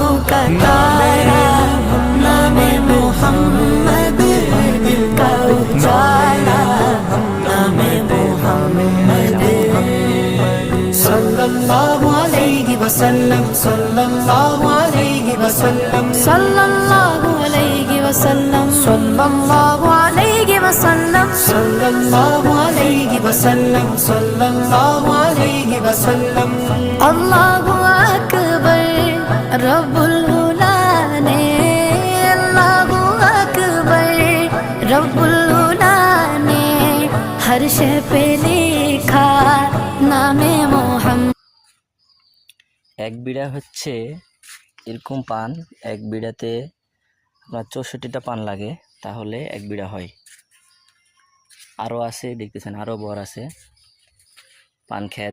आँखों का तारा नामे मोहम्मद दिल का उजाला नामे मोहम्मद सल्लल्लाहु अलैहि वसल्लम सल्लल्लाहु अलैहि वसल्लम सल्लल्लाहु अलैहि वसल्लम सल्लल्लाहु अलैहि वसल्लम सल्लल्लाहु अलैहि वसल्लम सल्लल्लाहु अलैहि वसल्लम अल्लाहु अकबर रब्बुल उला ने अल्लाहु अकबर रब्बुल उला ने हर शय पे लिखा नामे मोहम्मद। এক বিড়া হচ্ছে এরকম পান, এক বিড়াতে আপনার 64টা পান লাগে, তাহলে এক বিড়া হয়। আরও আছে, দেখতেছেন আরও বর আছে পান খেত।